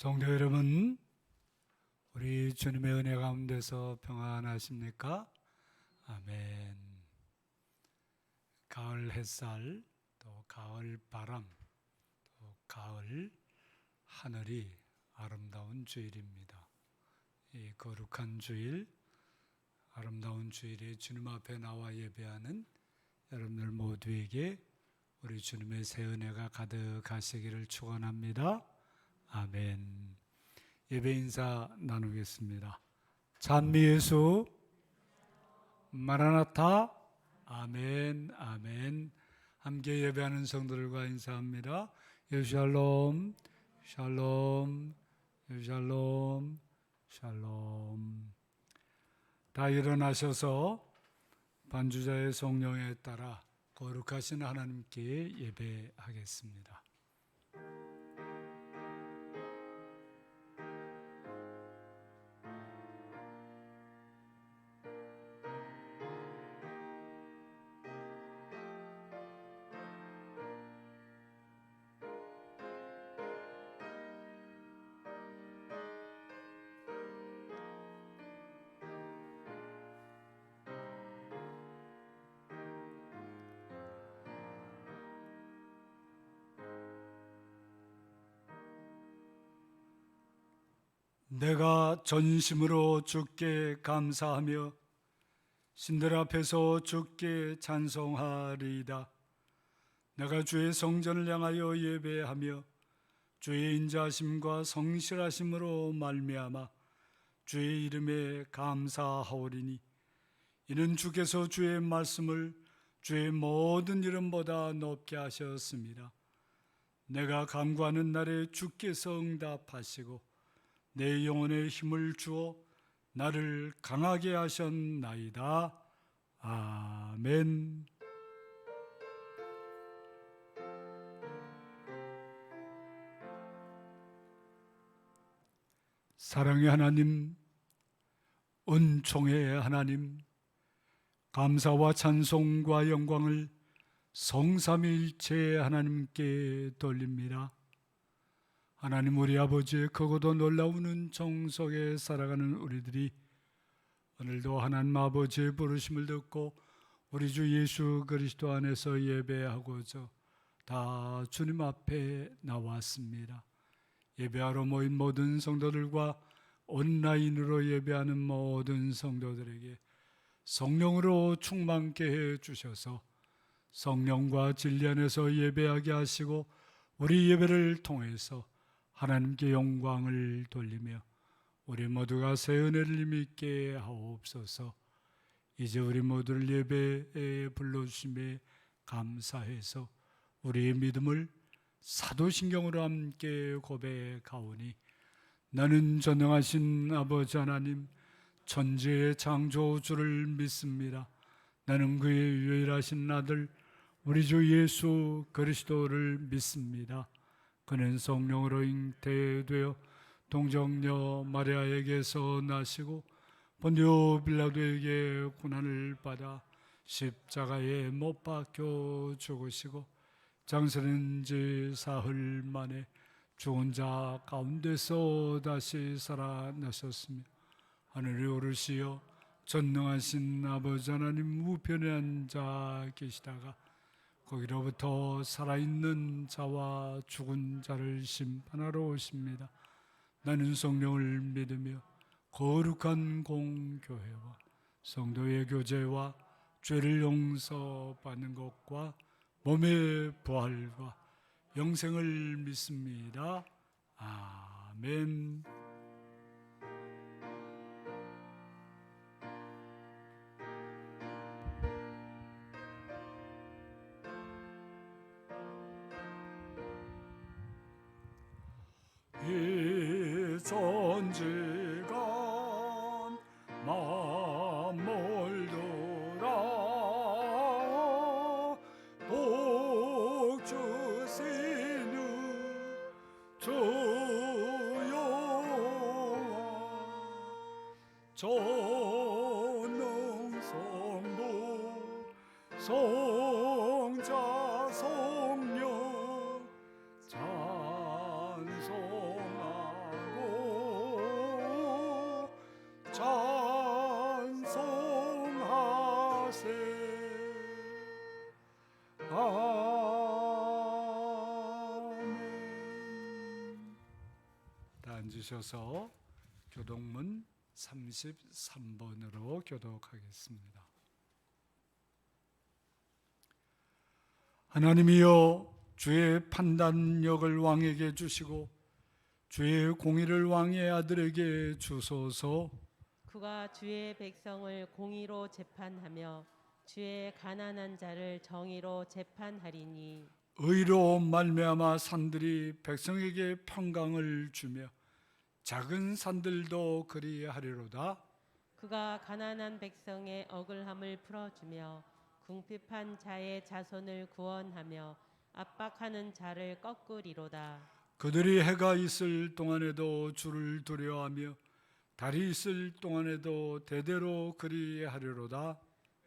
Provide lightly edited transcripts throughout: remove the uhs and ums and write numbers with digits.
성도 여러분, 우리 주님의 은혜 가운데서 평안하십니까? 아멘. 가을 햇살, 또 가을 바람, 또 가을 하늘이 아름다운 주일입니다. 이 거룩한 주일, 아름다운 주일에 주님 앞에 나와 예배하는 여러분들 모두에게 우리 주님의 새 은혜가 가득하시기를 축원합니다. 아멘. 예배 인사 나누겠습니다. 찬미 예수, 마라나타, 아멘, 아멘. 함께 예배하는 성도들과 인사합니다. 샬롬, 샬롬, 샬롬, 샬롬. 다 일어나셔서 반주자의 성령에 따라 거룩하신 하나님께 예배하겠습니다. 내가 전심으로 주께 감사하며 신들 앞에서 주께 찬송하리이다. 내가 주의 성전을 향하여 예배하며 주의 인자하심과 성실하심으로 말미암아 주의 이름에 감사하오리니 이는 주께서 주의 말씀을 주의 모든 이름보다 높게 하셨습니다. 내가 간구하는 날에 주께서 응답하시고 내 영혼에 힘을 주어 나를 강하게 하셨나이다. 아멘. 사랑의 하나님, 은총의 하나님, 감사와 찬송과 영광을 성삼위일체 하나님께 돌립니다. 하나님, 우리 아버지의 크고도 놀라운 정속에 살아가는 우리들이 오늘도 하나님 아버지의 부르심을 듣고 우리 주 예수 그리스도 안에서 예배하고자 다 주님 앞에 나왔습니다. 예배하러 모인 모든 성도들과 온라인으로 예배하는 모든 성도들에게 성령으로 충만케 해 주셔서 성령과 진리 안에서 예배하게 하시고 우리 예배를 통해서 하나님께 영광을 돌리며 우리 모두가 새 은혜를 믿게 하옵소서. 이제 우리 모두를 예배에 불러주심에 감사해서 우리의 믿음을 사도신경으로 함께 고백하오니 나는 전능하신 아버지 하나님 천지의 창조주를 믿습니다. 나는 그의 유일하신 아들 우리 주 예수 그리스도를 믿습니다. 그는 성령으로 잉태되어 동정녀 마리아에게서 나시고 본디오 빌라도에게 고난을 받아 십자가에 못 박혀 죽으시고 장사된 지 사흘 만에 죽은 자 가운데서 다시 살아나셨으며 하늘에 오르시어 전능하신 아버지 하나님 우편에 앉아 계시다가 거기로부터 살아있는 자와 죽은 자를 심판하러 오십니다. 나는 성령을 믿으며 거룩한 공교회와 성도의 교제와 죄를 용서받는 것과 몸의 부활과 영생을 믿습니다. 아멘. 이 천지간 만물들아 복 주시는 주여와 전능성부 성자 성령 찬송하리 앉으셔서 교독문 33번으로 교독하겠습니다. 하나님이여, 주의 판단력을 왕에게 주시고 주의 공의를 왕의 아들에게 주소서. 그가 주의 백성을 공의로 재판하며 주의 가난한 자를 정의로 재판하리니 의로 말미암아 산들이 백성에게 평강을 주며 작은 산들도 그리하리로다. 그가 가난한 백성의 억울함을 풀어주며 궁핍한 자의 자손을 구원하며 압박하는 자를 꺾으리로다. 그들이 해가 있을 동안에도 주를 두려워하며 달이 있을 동안에도 대대로 그리하리로다.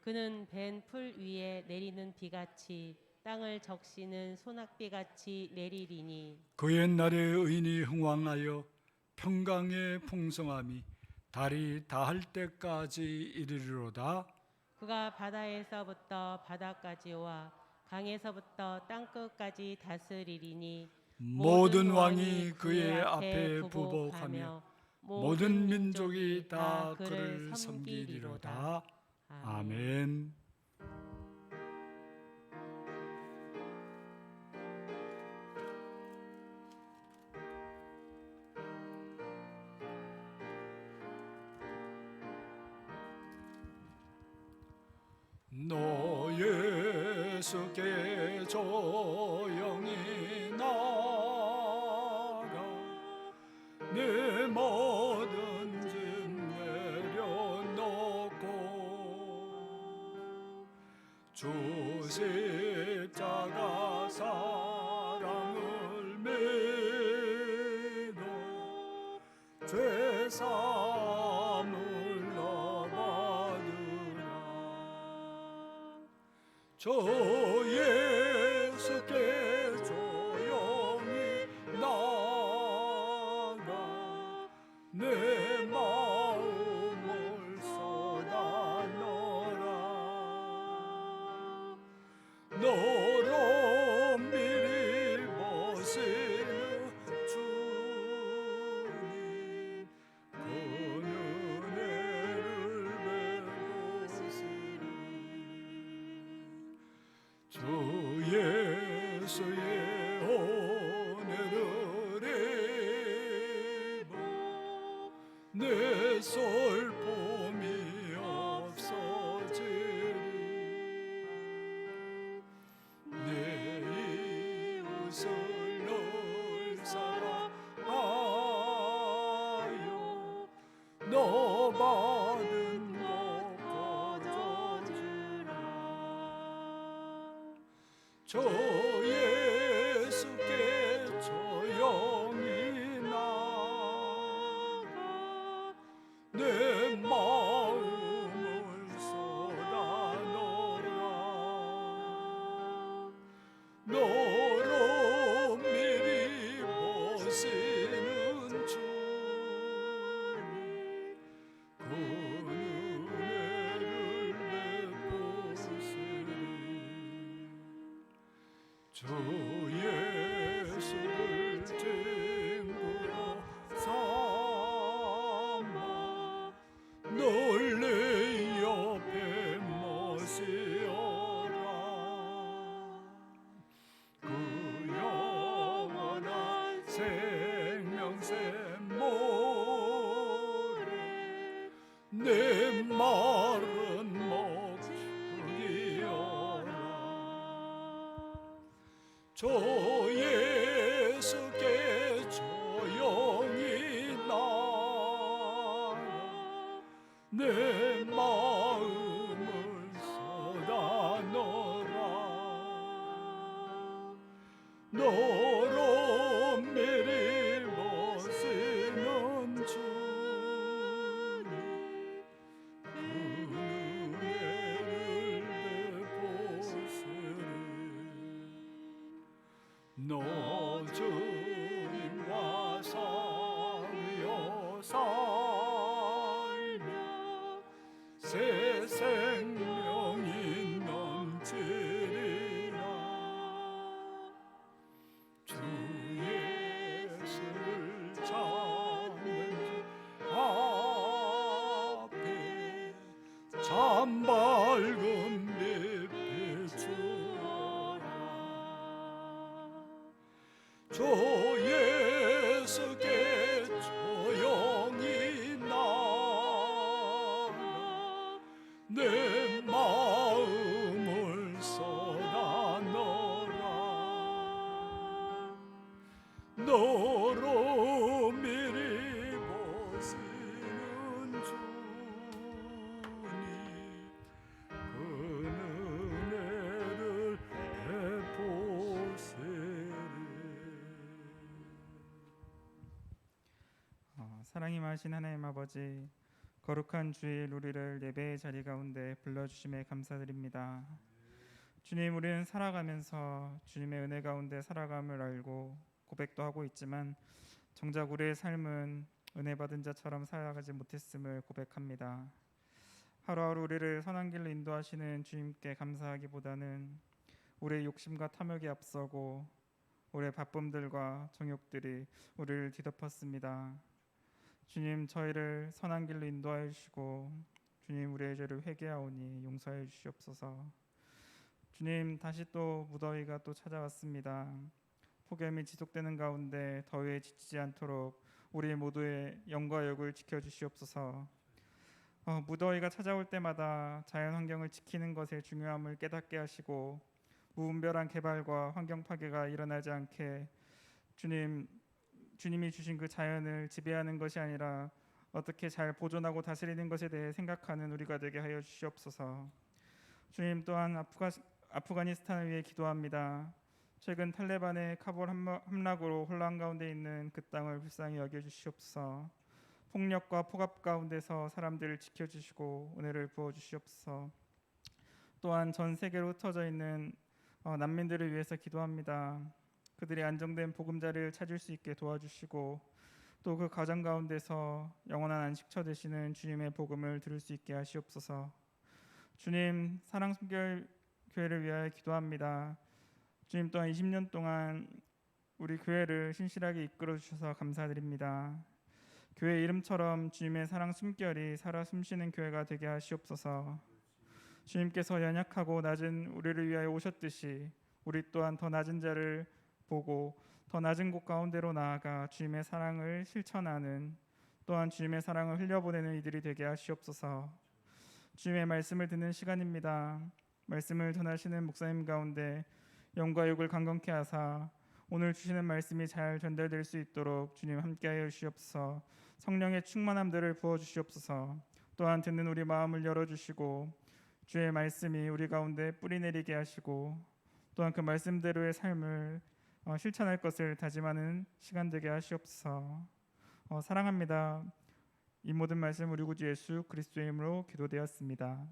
그는 벤 풀 위에 내리는 비같이 땅을 적시는 소낙비같이 내리리니 그 옛날에 의인이 흥왕하여 평강의 풍성함이 달이 다할 때까지 이르리로다. 그가 바다에서부터 바다까지와 강에서부터 땅끝까지 다스리리니 모든 왕이 그의 앞에 부복하며 모든 민족이 다 그를 섬기리로다. 아멘. 너 예수께 조용히 나가 내 모든 짐 내려놓고 주 십자가 사랑을 믿어 죄사함을 저 예수께 조용히 나가 내 마음을 쏟아놓으라. 너로 미리 보시는 주님 그 은혜를 베푸시리. 주 예수의 은혜를 입어 내 슬픔이 없어지리. 내 이웃을 늘 사랑하여 너 받은 복 거저주라. 저 예수께 조용히 나가 내 마음을 쏟아놓으라. 너로 미리 보시는 주님 그 은혜를 베푸시리. 참 밝은 빛 비추어라. 주 예수께 조용히 나가 내 마음을 쏟아넣어라. 너로 미리 보시는 주니 그 은혜를 베푸시리. 사랑이 많으신 하나님 아버지, 거룩한 주일 우리를 예배의 자리 가운데 불러주심에 감사드립니다. 주님, 우리는 살아가면서 주님의 은혜 가운데 살아감을 알고 고백도 하고 있지만 정작 우리의 삶은 은혜 받은 자처럼 살아가지 못했음을 고백합니다. 하루하루 우리를 선한 길로 인도하시는 주님께 감사하기보다는 우리의 욕심과 탐욕이 앞서고 우리의 바쁨들과 정욕들이 우리를 뒤덮었습니다. 주님, 저희를 선한 길로 인도하여 주시고 주님, 우리의 죄를 회개하오니 용서해 주시옵소서. 주님, 다시 또 무더위가 또 찾아왔습니다. 폭염이 지속되는 가운데 더위에 지치지 않도록 우리 모두의 영과 욕을 지켜주시옵소서. 무더위가 찾아올 때마다 자연 환경을 지키는 것의 중요함을 깨닫게 하시고 무분별한 개발과 환경 파괴가 일어나지 않게 주님이 주신 그 자연을 지배하는 것이 아니라 어떻게 잘 보존하고 다스리는 것에 대해 생각하는 우리가 되게 하여 주시옵소서. 주님, 또한 아프가니스탄을 위해 기도합니다. 최근 탈레반의 카불 함락으로 혼란 가운데 있는 그 땅을 불쌍히 여겨주시옵소서. 폭력과 폭압 가운데서 사람들을 지켜주시고 은혜를 부어주시옵소서. 또한 전 세계로 흩어져 있는 난민들을 위해서 기도합니다. 그들이 안정된 보금자리를 찾을 수 있게 도와주시고 또 그 가정 가운데서 영원한 안식처 되시는 주님의 복음을 들을 수 있게 하시옵소서. 주님, 사랑 숨결 교회를 위하여 기도합니다. 주님, 또한 20년 동안 우리 교회를 신실하게 이끌어 주셔서 감사드립니다. 교회 이름처럼 주님의 사랑 숨결이 살아 숨쉬는 교회가 되게 하시옵소서. 주님께서 연약하고 낮은 우리를 위하여 오셨듯이 우리 또한 더 낮은 자를 보고 더 낮은 곳 가운데로 나아가 주님의 사랑을 실천하는, 또한 주님의 사랑을 흘려보내는 이들이 되게 하시옵소서. 주님의 말씀을 듣는 시간입니다. 말씀을 전하시는 목사님 가운데 영과 육을 강건케 하사 오늘 주시는 말씀이 잘 전달될 수 있도록 주님 함께하여 주시옵소서. 성령의 충만함들을 부어주시옵소서. 또한 듣는 우리 마음을 열어주시고 주의 말씀이 우리 가운데 뿌리내리게 하시고 또한 그 말씀대로의 삶을 실천할 것을 다짐하는 시간 되게 하시옵소서. 사랑합니다. 이 모든 말씀 우리 구주 예수 그리스도의 이름으로 기도되었습니다.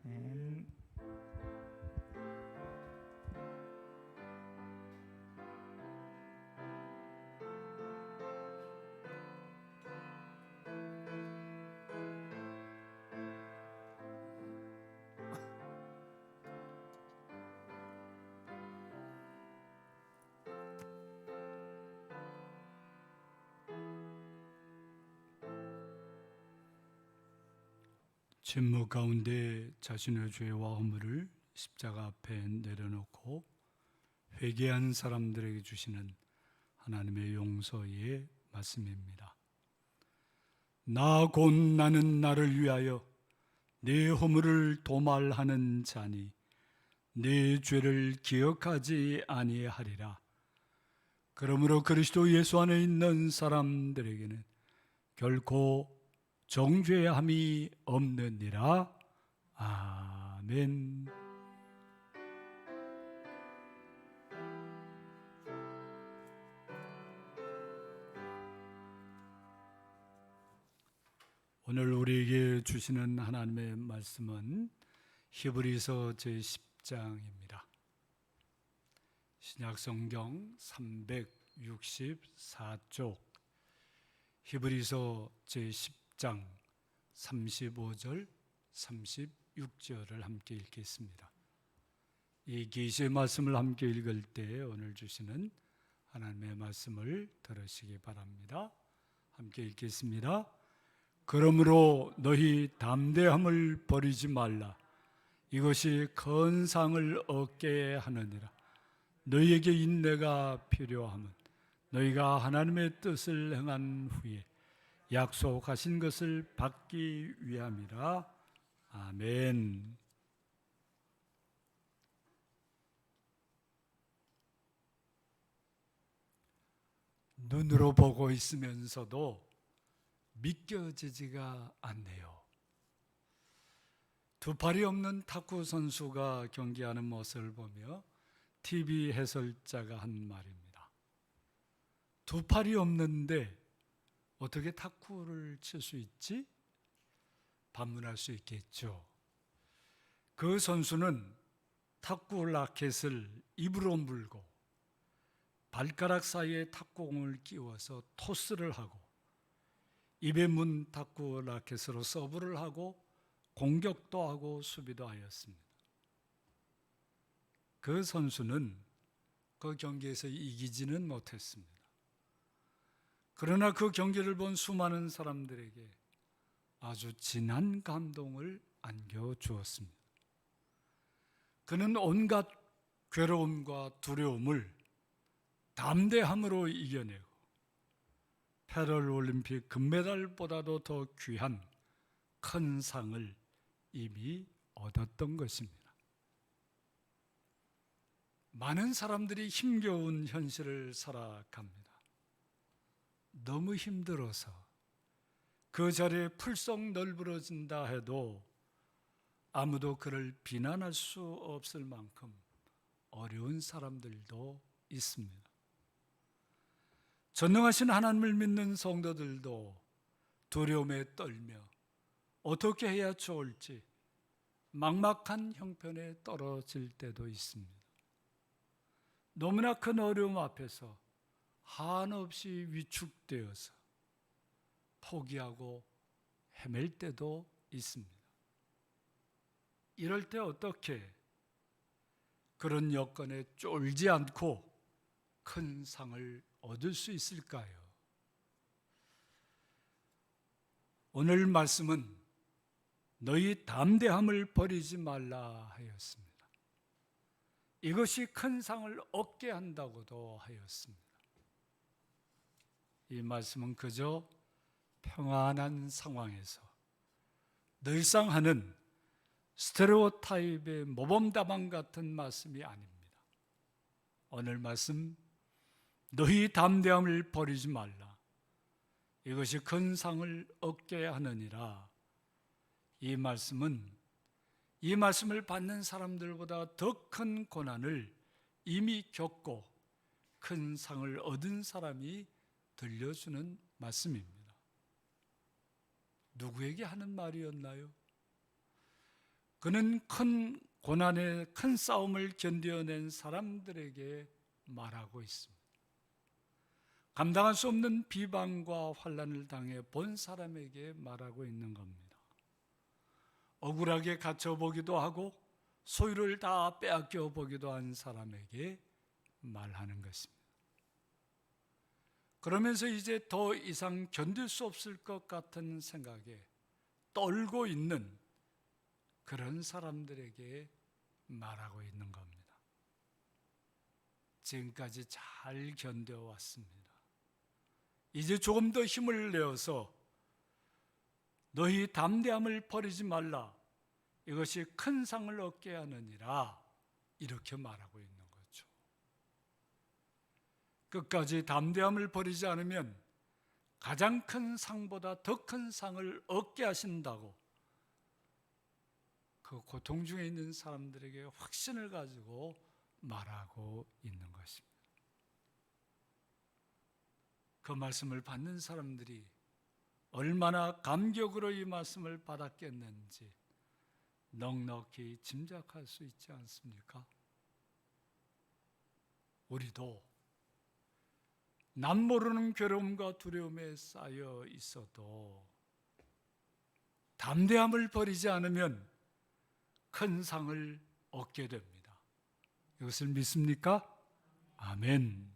아멘. 침묵 가운데 자신의 죄와 허물을 십자가 앞에 내려놓고 회개한 사람들에게 주시는 하나님의 용서의 말씀입니다. 나 곧 나는 나를 위하여 내 허물을 도말하는 자니 내 죄를 기억하지 아니하리라. 그러므로 그리스도 예수 안에 있는 사람들에게는 결코 정죄함이 없느니라. 아멘. 오늘 우리에게 주시는 하나님의 말씀은 히브리서 제10장입니다. 신약성경 364쪽 히브리서 제10장 35절 36절을 함께 읽겠습니다. 이 계시의 말씀을 함께 읽을 때 오늘 주시는 하나님의 말씀을 들으시기 바랍니다. 함께 읽겠습니다. 그러므로 너희 담대함을 버리지 말라. 이것이 큰 상을 얻게 하느니라. 너희에게 인내가 필요함은 너희가 하나님의 뜻을 행한 후에 약속하신 것을 받기 위함이라. 아멘. 눈으로 보고 있으면서도 믿겨지지가 않네요. 두 팔이 없는 탁구 선수가 경기하는 모습을 보며 TV 해설자가 한 말입니다. 두 팔이 없는데 어떻게 탁구를 칠 수 있지? 반문할 수 있겠죠. 그 선수는 탁구 라켓을 입으로 물고 발가락 사이에 탁구공을 끼워서 토스를 하고 입에 문 탁구 라켓으로 서브를 하고 공격도 하고 수비도 하였습니다. 그 선수는 그 경기에서 이기지는 못했습니다. 그러나 그 경기를 본 수많은 사람들에게 아주 진한 감동을 안겨주었습니다. 그는 온갖 괴로움과 두려움을 담대함으로 이겨내고 패럴올림픽 금메달보다도 더 귀한 큰 상을 이미 얻었던 것입니다. 많은 사람들이 힘겨운 현실을 살아갑니다. 너무 힘들어서 그 자리에 풀썩 널브러진다 해도 아무도 그를 비난할 수 없을 만큼 어려운 사람들도 있습니다. 전능하신 하나님을 믿는 성도들도 두려움에 떨며 어떻게 해야 좋을지 막막한 형편에 떨어질 때도 있습니다. 너무나 큰 어려움 앞에서 한없이 위축되어서 포기하고 헤맬 때도 있습니다. 이럴 때 어떻게 그런 여건에 쫄지 않고 큰 상을 얻을 수 있을까요? 오늘 말씀은 너희 담대함을 버리지 말라 하였습니다. 이것이 큰 상을 얻게 한다고도 하였습니다. 이 말씀은 그저 평안한 상황에서 늘상 하는 스테레오타입의 모범답안 같은 말씀이 아닙니다. 오늘 말씀 너희 담대함을 버리지 말라. 이것이 큰 상을 얻게 하느니라. 이 말씀은 이 말씀을 받는 사람들보다 더 큰 고난을 이미 겪고 큰 상을 얻은 사람이 들려주는 말씀입니다. 누구에게 하는 말이었나요? 그는 큰 고난에 큰 싸움을 견뎌낸 사람들에게 말하고 있습니다. 감당할 수 없는 비방과 환난을 당해 본 사람에게 말하고 있는 겁니다. 억울하게 갇혀보기도 하고 소유를 다 빼앗겨 보기도 한 사람에게 말하는 것입니다. 그러면서 이제 더 이상 견딜 수 없을 것 같은 생각에 떨고 있는 그런 사람들에게 말하고 있는 겁니다. 지금까지 잘 견뎌왔습니다. 이제 조금 더 힘을 내어서 너희 담대함을 버리지 말라. 이것이 큰 상을 얻게 하느니라. 이렇게 말하고 있는 거죠. 끝까지 담대함을 버리지 않으면 가장 큰 상보다 더 큰 상을 얻게 하신다고 그 고통 중에 있는 사람들에게 확신을 가지고 말하고 있는 것입니다. 그 말씀을 받는 사람들이 얼마나 감격으로 이 말씀을 받았겠는지 넉넉히 짐작할 수 있지 않습니까? 우리도 남 모르는 괴로움과 두려움에 쌓여 있어도 담대함을 버리지 않으면 큰 상을 얻게 됩니다. 이것을 믿습니까? 아멘.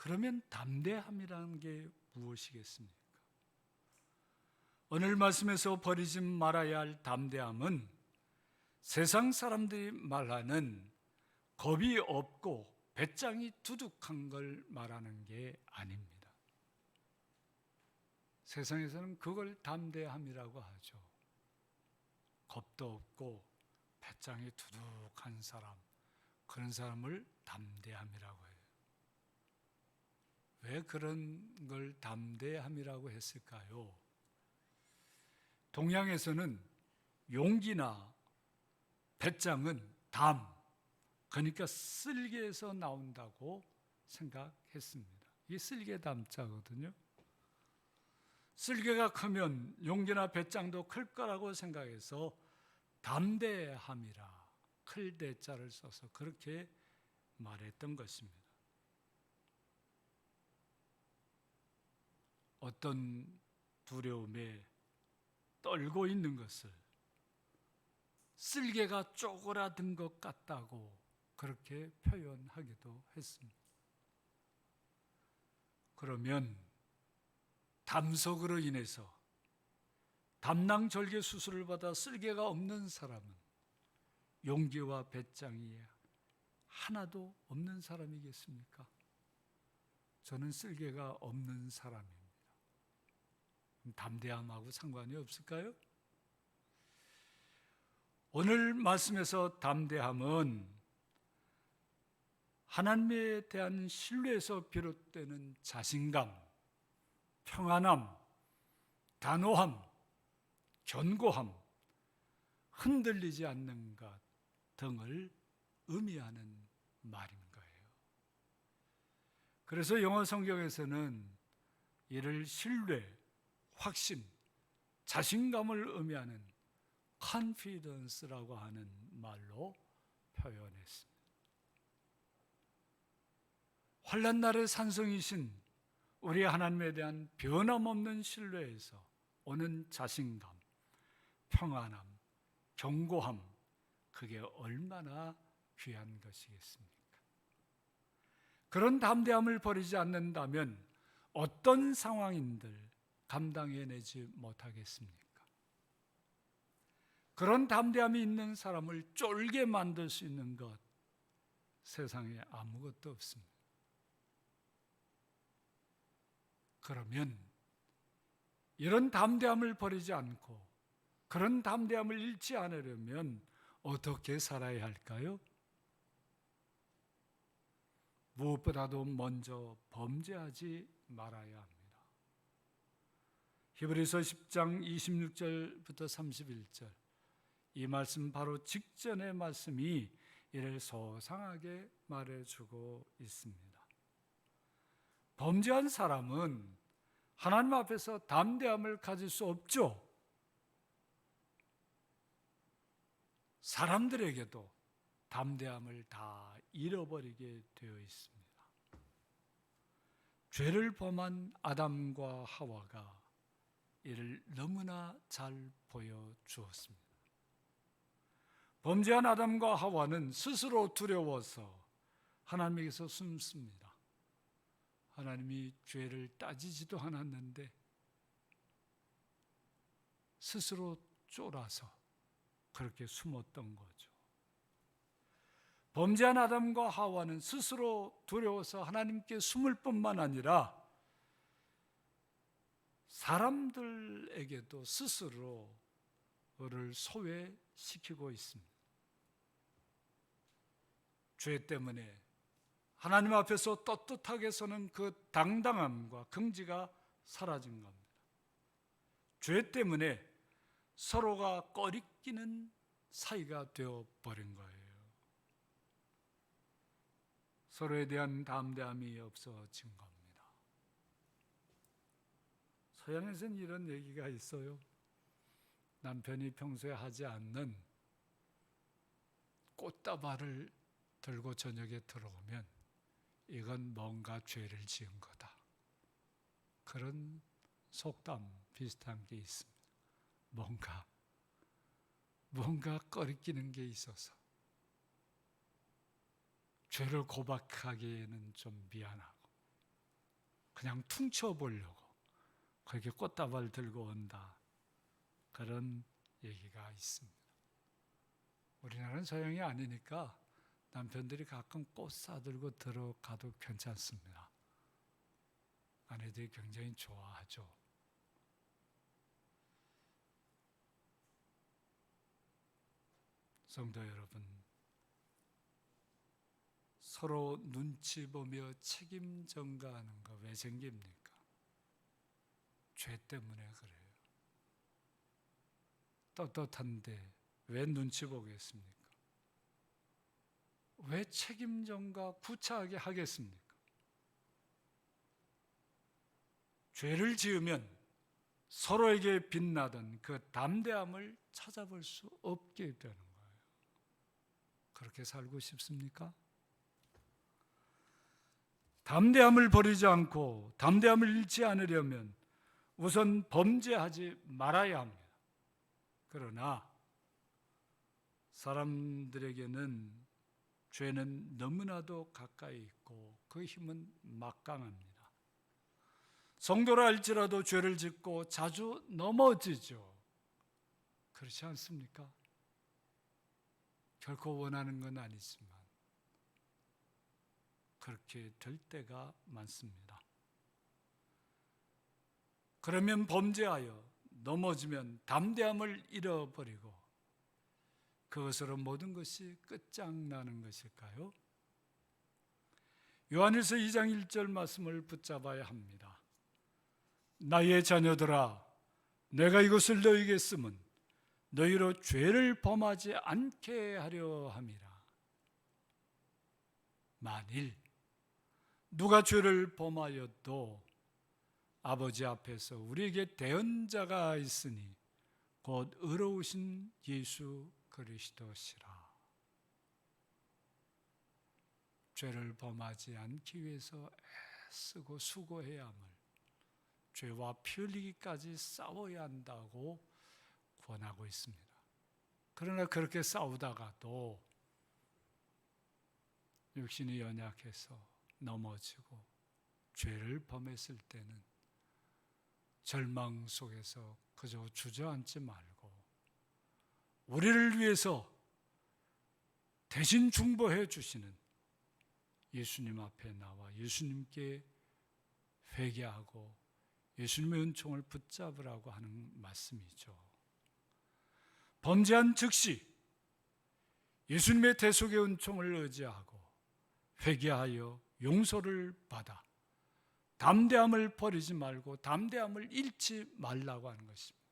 그러면 담대함이라는 게 무엇이겠습니까? 오늘 말씀에서 버리지 말아야 할 담대함은 세상 사람들이 말하는 겁이 없고 배짱이 두둑한 걸 말하는 게 아닙니다. 세상에서는 그걸 담대함이라고 하죠. 겁도 없고 배짱이 두둑한 사람, 그런 사람을 담대함이라고 해요. 왜 그런 걸 담대함이라고 했을까요? 동양에서는 용기나 배짱은 담, 그러니까 쓸개에서 나온다고 생각했습니다. 이게 쓸개 담자거든요. 쓸개가 크면 용기나 배짱도 클 거라고 생각해서 담대함이라 클 대자를 써서 그렇게 말했던 것입니다. 어떤 두려움에 떨고 있는 것을 쓸개가 쪼그라든 것 같다고 그렇게 표현하기도 했습니다. 그러면 담석으로 인해서 담낭절개 수술을 받아 쓸개가 없는 사람은 용기와 배짱이 하나도 없는 사람이겠습니까? 저는 쓸개가 없는 사람입니다. 담대함하고 상관이 없을까요? 오늘 말씀에서 담대함은 하나님에 대한 신뢰에서 비롯되는 자신감, 평안함, 단호함, 견고함, 흔들리지 않는 것 등을 의미하는 말인 거예요. 그래서 영어 성경에서는 이를 신뢰, 확신, 자신감을 의미하는 confidence라고 하는 말로 표현했습니다. 환난 날의 산성이신 우리 하나님에 대한 변함없는 신뢰에서 오는 자신감, 평안함, 견고함, 그게 얼마나 귀한 것이겠습니까? 그런 담대함을 버리지 않는다면 어떤 상황인들 감당해내지 못하겠습니까? 그런 담대함이 있는 사람을 쫄게 만들 수 있는 것, 세상에 아무것도 없습니다. 그러면 이런 담대함을 버리지 않고 그런 담대함을 잃지 않으려면 어떻게 살아야 할까요? 무엇보다도 먼저 범죄하지 말아야 합니다. 히브리서 10장 26절부터 31절, 이 말씀 바로 직전의 말씀이 이를 소상하게 말해주고 있습니다. 범죄한 사람은 하나님 앞에서 담대함을 가질 수 없죠. 사람들에게도 담대함을 다 잃어버리게 되어 있습니다. 죄를 범한 아담과 하와가 이를 너무나 잘 보여주었습니다. 범죄한 아담과 하와는 스스로 두려워서 하나님에게서 숨습니다. 하나님이 죄를 따지지도 않았는데 스스로 쫄아서 그렇게 숨었던 거죠. 범죄한 아담과 하와는 스스로 두려워서 하나님께 숨을 뿐만 아니라 사람들에게도 스스로를 소외시키고 있습니다. 죄 때문에 하나님 앞에서 떳떳하게 서는 그 당당함과 긍지가 사라진 겁니다. 죄 때문에 서로가 꺼리끼는 사이가 되어버린 거예요. 서로에 대한 담대함이 없어진 겁니다. 서양에서는 이런 얘기가 있어요. 남편이 평소에 하지 않는 꽃다발을 들고 저녁에 들어오면 이건 뭔가 죄를 지은 거다. 그런 속담 비슷한 게 있습니다. 뭔가 꺼리끼는 게 있어서 죄를 고백하기에는 좀 미안하고 그냥 퉁쳐보려고 그렇게 꽃다발 들고 온다, 그런 얘기가 있습니다. 우리나라는 서양이 아니니까 남편들이 가끔 꽃 사들고 들어가도 괜찮습니다. 아내들이 굉장히 좋아하죠. 성도 여러분, 서로 눈치 보며 책임 전가하는 거 왜 생깁니까? 죄 때문에 그래요. 떳떳한데 왜 눈치 보겠습니까? 왜 책임 전가 구차하게 하겠습니까? 죄를 지으면 서로에게 빛나던 그 담대함을 찾아볼 수 없게 되는 거예요. 그렇게 살고 싶습니까? 담대함을 버리지 않고 담대함을 잃지 않으려면 우선 범죄하지 말아야 합니다. 그러나 사람들에게는 죄는 너무나도 가까이 있고 그 힘은 막강합니다. 성도라 할지라도 죄를 짓고 자주 넘어지죠. 그렇지 않습니까? 결코 원하는 건 아니지만 그렇게 될 때가 많습니다. 그러면 범죄하여 넘어지면 담대함을 잃어버리고 그것으로 모든 것이 끝장나는 것일까요? 요한일서 2장 1절 말씀을 붙잡아야 합니다. 나의 자녀들아, 내가 이것을 너희에게 쓰면 너희로 죄를 범하지 않게 하려 함이라. 만일 누가 죄를 범하여도 아버지 앞에서 우리에게 대언자가 있으니 곧 의로우신 예수 그리스도시라. 죄를 범하지 않기 위해서 애쓰고 수고해야 함을, 죄와 피 흘리기까지 싸워야 한다고 권하고 있습니다. 그러나 그렇게 싸우다가도 육신이 연약해서 넘어지고 죄를 범했을 때는 절망 속에서 그저 주저앉지 말고 우리를 위해서 대신 중보해 주시는 예수님 앞에 나와 예수님께 회개하고 예수님의 은총을 붙잡으라고 하는 말씀이죠. 범죄한 즉시 예수님의 대속의 은총을 의지하고 회개하여 용서를 받아 담대함을 버리지 말고 담대함을 잃지 말라고 하는 것입니다.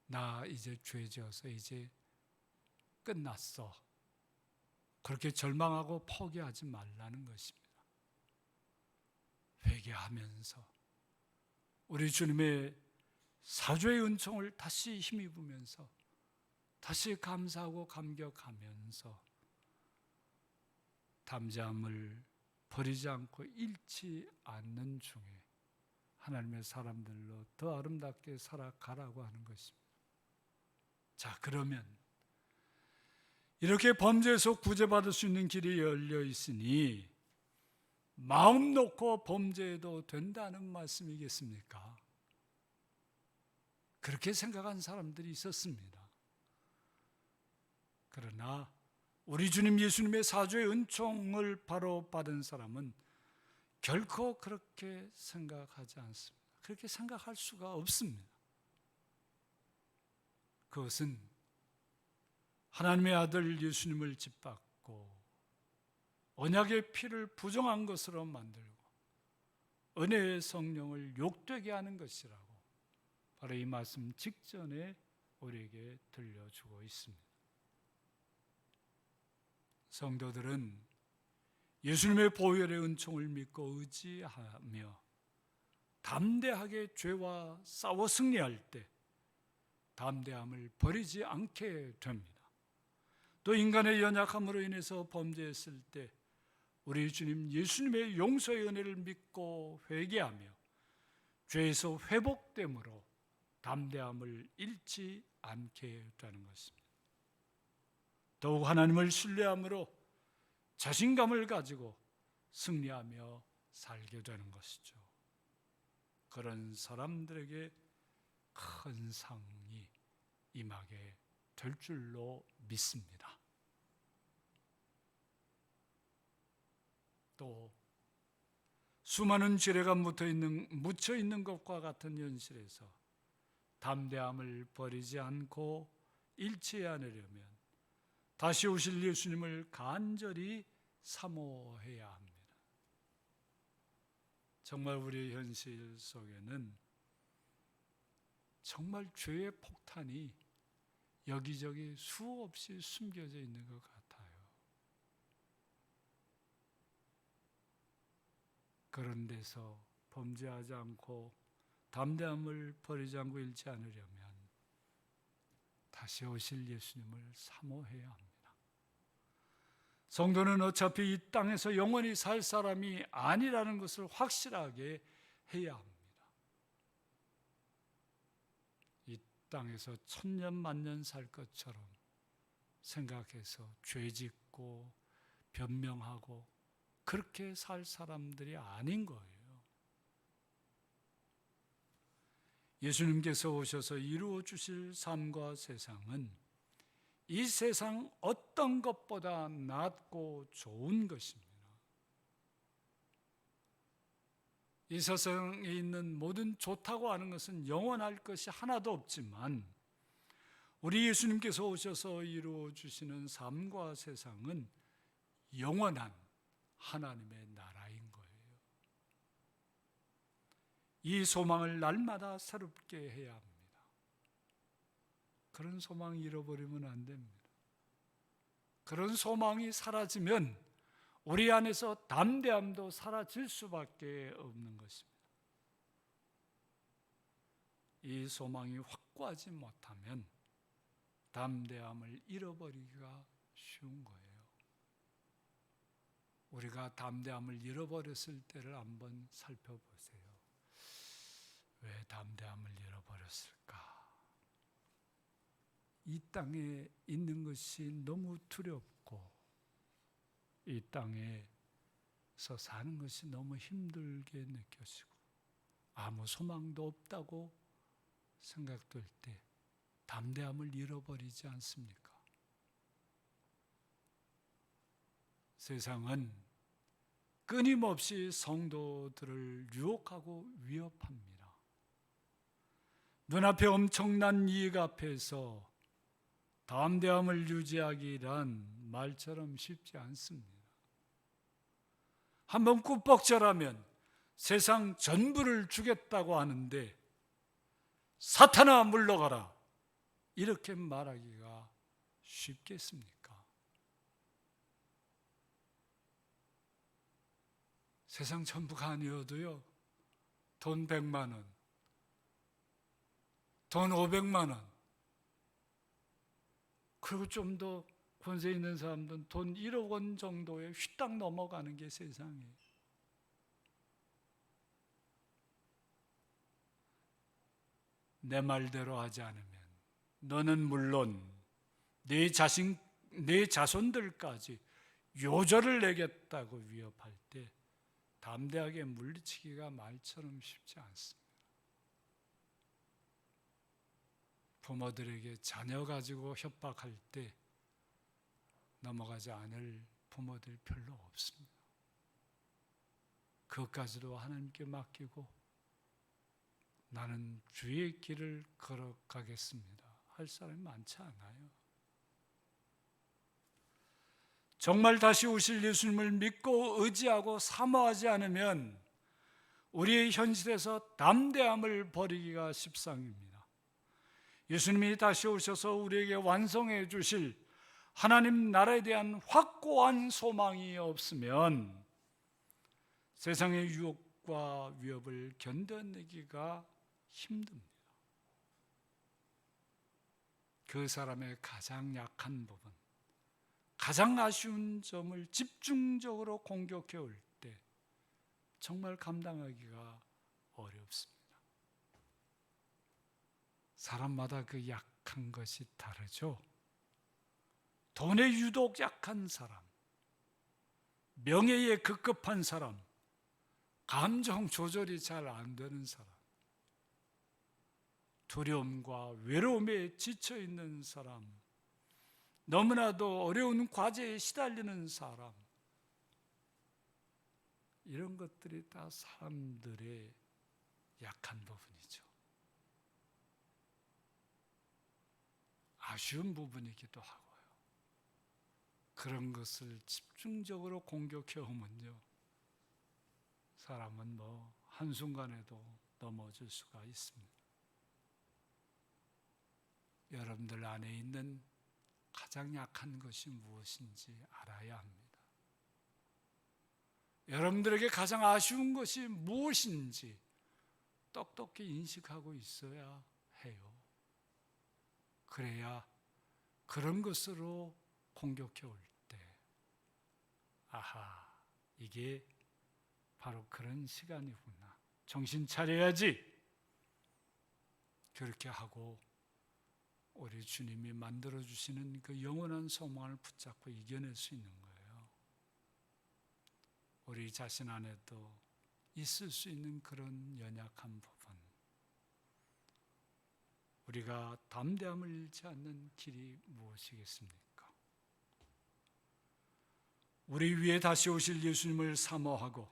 나 이제 죄 지어서 이제 끝났어. 그렇게 절망하고 포기하지 말라는 것입니다. 회개하면서 우리 주님의 사죄의 은총을 다시 힘입으면서 다시 감사하고 감격하면서 담대함을 버리지 않고 잃지 않는 중에 하나님의 사람들로 더 아름답게 살아가라고 하는 것입니다. 자, 그러면 이렇게 범죄에서 구제받을 수 있는 길이 열려 있으니 마음 놓고 범죄해도 된다는 말씀이겠습니까? 그렇게 생각한 사람들이 있었습니다. 그러나 우리 주님 예수님의 사죄의 은총을 바로 받은 사람은 결코 그렇게 생각하지 않습니다. 그렇게 생각할 수가 없습니다. 그것은 하나님의 아들 예수님을 짓밟고 언약의 피를 부정한 것으로 만들고 은혜의 성령을 욕되게 하는 것이라고 바로 이 말씀 직전에 우리에게 들려주고 있습니다. 성도들은 예수님의 보혈의 은총을 믿고 의지하며 담대하게 죄와 싸워 승리할 때 담대함을 버리지 않게 됩니다. 또 인간의 연약함으로 인해서 범죄했을 때 우리 주님 예수님의 용서의 은혜를 믿고 회개하며 죄에서 회복됨으로 담대함을 잃지 않게 되는 것입니다. 더욱 하나님을 신뢰함으로 자신감을 가지고 승리하며 살게 되는 것이죠. 그런 사람들에게 큰 상이 임하게 될 줄로 믿습니다. 또 수많은 죄가 묻혀 있는 것과 같은 현실에서 담대함을 버리지 않고 잃지 않으려면 다시 오실 예수님을 간절히 사모해야 합니다. 정말 우리의 현실 속에는 정말 죄의 폭탄이 여기저기 수없이 숨겨져 있는 것 같아요. 그런 데서 범죄하지 않고 담대함을 버리지 않고 잃지 않으려면 다시 오실 예수님을 사모해야 합니다. 성도는 어차피 이 땅에서 영원히 살 사람이 아니라는 것을 확실하게 해야 합니다. 이 땅에서 천년 만년 살 것처럼 생각해서 죄짓고 변명하고 그렇게 살 사람들이 아닌 거예요. 예수님께서 오셔서 이루어 주실 삶과 세상은 이 세상 어떤 것보다 낫고 좋은 것입니다. 이 세상에 있는 모든 좋다고 하는 것은 영원할 것이 하나도 없지만 우리 예수님께서 오셔서 이루어 주시는 삶과 세상은 영원한 하나님의 나라인 거예요. 이 소망을 날마다 새롭게 해야 합니다. 그런 소망 잃어버리면 안 됩니다. 그런 소망이 사라지면 우리 안에서 담대함도 사라질 수밖에 없는 것입니다. 이 소망이 확고하지 못하면 담대함을 잃어버리기가 쉬운 거예요. 우리가 담대함을 잃어버렸을 때를 한번 살펴보세요. 왜 담대함을 잃어버렸을까? 이 땅에 있는 것이 너무 두렵고 이 땅에서 사는 것이 너무 힘들게 느껴지고 아무 소망도 없다고 생각될 때 담대함을 잃어버리지 않습니까? 세상은 끊임없이 성도들을 유혹하고 위협합니다. 눈앞에 엄청난 이익 앞에서 담대함을 유지하기란 말처럼 쉽지 않습니다. 한번 꾸벅절하면 세상 전부를 주겠다고 하는데 사탄아 물러가라 이렇게 말하기가 쉽겠습니까? 세상 전부가 아니어도요, 돈 100만 원, 돈 500만 원, 그리고 좀 더 권세 있는 사람들은 돈 1억 원 정도에 휘딱 넘어가는 게 세상이에요. 내 말대로 하지 않으면 너는 물론 내 자손들까지 요절을 내겠다고 위협할 때 담대하게 물리치기가 말처럼 쉽지 않습니다. 부모들에게 자녀 가지고 협박할 때 넘어가지 않을 부모들 별로 없습니다. 그것까지도 하나님께 맡기고 나는 주의 길을 걸어가겠습니다 할 사람이 많지 않아요. 정말 다시 오실 예수님을 믿고 의지하고 사모하지 않으면 우리의 현실에서 담대함을 버리기가 십상입니다. 예수님이 다시 오셔서 우리에게 완성해 주실 하나님 나라에 대한 확고한 소망이 없으면 세상의 유혹과 위협을 견뎌내기가 힘듭니다. 그 사람의 가장 약한 부분, 가장 아쉬운 점을 집중적으로 공격해 올 때 정말 감당하기가 어렵습니다. 사람마다 그 약한 것이 다르죠. 돈에 유독 약한 사람, 명예에 급급한 사람, 감정 조절이 잘 안 되는 사람, 두려움과 외로움에 지쳐 있는 사람, 너무나도 어려운 과제에 시달리는 사람, 이런 것들이 다 사람들의 약한 부분이죠. 아쉬운 부분이기도 하고요. 그런 것을 집중적으로 공격해 오면요, 사람은 한순간에도 넘어질 수가 있습니다. 여러분들 안에 있는 가장 약한 것이 무엇인지 알아야 합니다. 여러분들에게 가장 아쉬운 것이 무엇인지 똑똑히 인식하고 있어야 해요. 그래야 그런 것으로 공격해 올 때, 아하, 이게 바로 그런 시간이구나, 정신 차려야지, 그렇게 하고 우리 주님이 만들어주시는 그 영원한 소망을 붙잡고 이겨낼 수 있는 거예요. 우리 자신 안에도 있을 수 있는 그런 연약한 부분, 우리가 담대함을 잃지 않는 길이 무엇이겠습니까? 우리 위에 다시 오실 예수님을 사모하고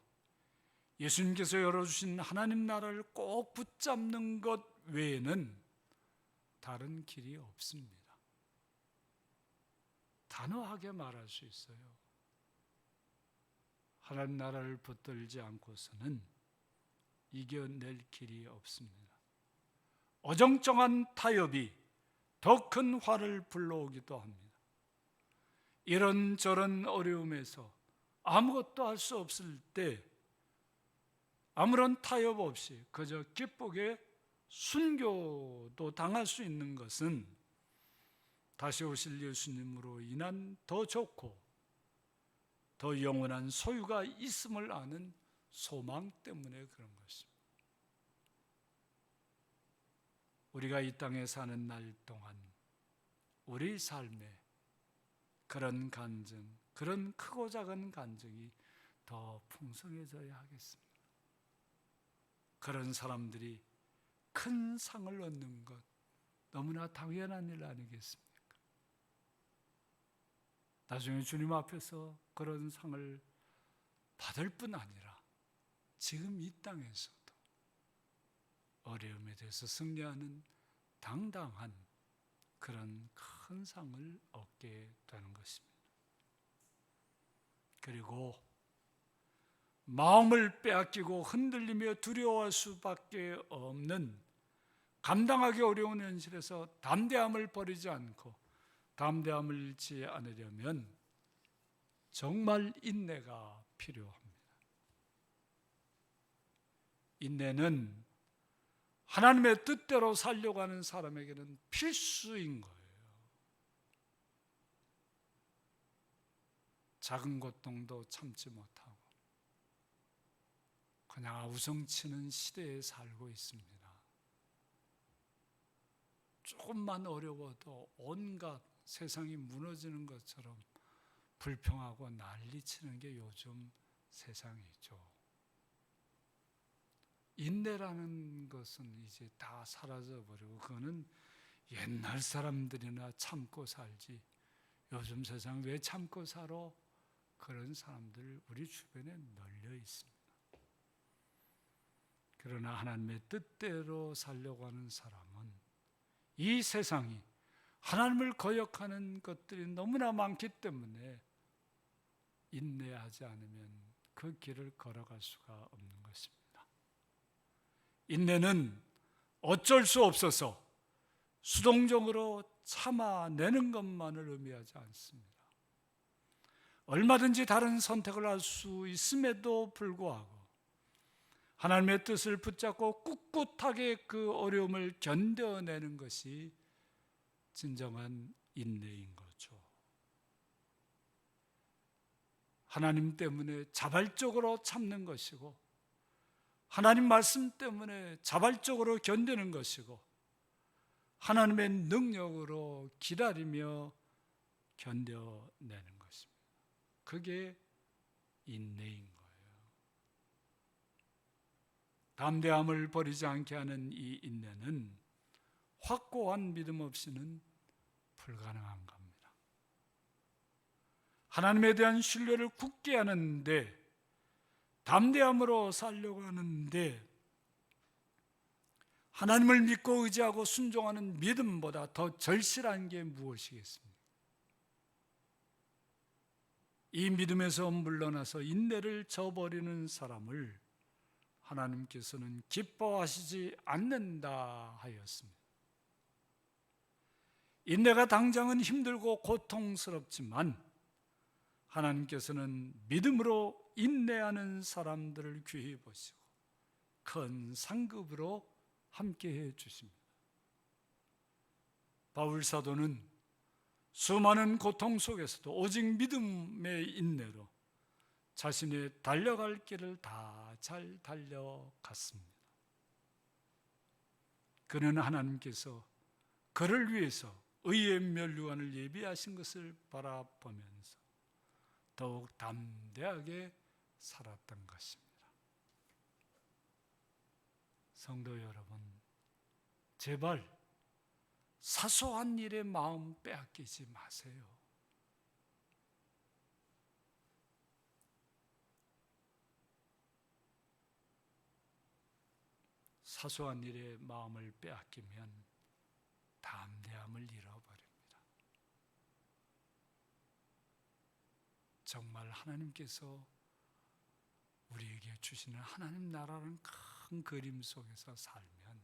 예수님께서 열어주신 하나님 나라를 꼭 붙잡는 것 외에는 다른 길이 없습니다. 단호하게 말할 수 있어요. 하나님 나라를 붙들지 않고서는 이겨낼 길이 없습니다. 어정쩡한 타협이 더 큰 화를 불러오기도 합니다. 이런저런 어려움에서 아무것도 할 수 없을 때 아무런 타협 없이 그저 기쁘게 순교도 당할 수 있는 것은 다시 오실 예수님으로 인한 더 좋고 더 영원한 소유가 있음을 아는 소망 때문에 그런 것입니다. 우리가 이 땅에 사는 날 동안 우리 삶에 그런 간증, 그런 크고 작은 간증이 더 풍성해져야 하겠습니다. 그런 사람들이 큰 상을 얻는 것, 너무나 당연한 일 아니겠습니까? 나중에 주님 앞에서 그런 상을 받을 뿐 아니라 지금 이 땅에서도 어려움에 대해서 승리하는 당당한 그런 큰 상을 얻게 되는 것입니다. 그리고 마음을 빼앗기고 흔들리며 두려워할 수밖에 없는 감당하기 어려운 현실에서 담대함을 버리지 않고 담대함을 잃지 않으려면 정말 인내가 필요합니다. 인내는 하나님의 뜻대로 살려고 하는 사람에게는 필수인 거예요. 작은 고통도 참지 못하고 그냥 아우성치는 시대에 살고 있습니다. 조금만 어려워도 온갖 세상이 무너지는 것처럼 불평하고 난리치는 게 요즘 세상이죠. 인내라는 것은 이제 다 사라져버리고 그거는 옛날 사람들이나 참고 살지, 요즘 세상 왜 참고 살아? 그런 사람들 우리 주변에 널려 있습니다. 그러나 하나님의 뜻대로 살려고 하는 사람은 이 세상이 하나님을 거역하는 것들이 너무나 많기 때문에 인내하지 않으면 그 길을 걸어갈 수가 없는 것입니다. 인내는 어쩔 수 없어서 수동적으로 참아내는 것만을 의미하지 않습니다. 얼마든지 다른 선택을 할 수 있음에도 불구하고 하나님의 뜻을 붙잡고 꿋꿋하게 그 어려움을 견뎌내는 것이 진정한 인내인 거죠. 하나님 때문에 자발적으로 참는 것이고 하나님 말씀 때문에 자발적으로 견디는 것이고 하나님의 능력으로 기다리며 견뎌내는 것입니다. 그게 인내인 거예요. 담대함을 버리지 않게 하는 이 인내는 확고한 믿음 없이는 불가능한 겁니다. 하나님에 대한 신뢰를 굳게 하는데, 담대함으로 살려고 하는데, 하나님을 믿고 의지하고 순종하는 믿음보다 더 절실한 게 무엇이겠습니까? 이 믿음에서 물러나서 인내를 저버리는 사람을 하나님께서는 기뻐하시지 않는다 하였습니다. 인내가 당장은 힘들고 고통스럽지만 하나님께서는 믿음으로 인내하는 사람들을 귀히 보시고 큰 상급으로 함께해 주십니다. 바울 사도는 수많은 고통 속에서도 오직 믿음의 인내로 자신의 달려갈 길을 다 잘 달려갔습니다. 그는 하나님께서 그를 위해서 의의 면류관을 예비하신 것을 바라보면서 더욱 담대하게 살았던 것입니다. 성도 여러분, 제발 사소한 일에 마음 빼앗기지 마세요. 사소한 일에 마음을 빼앗기면 담대함을 잃어버립니다. 정말 하나님께서 우리에게 주시는 하나님 나라는 큰 그림 속에서 살면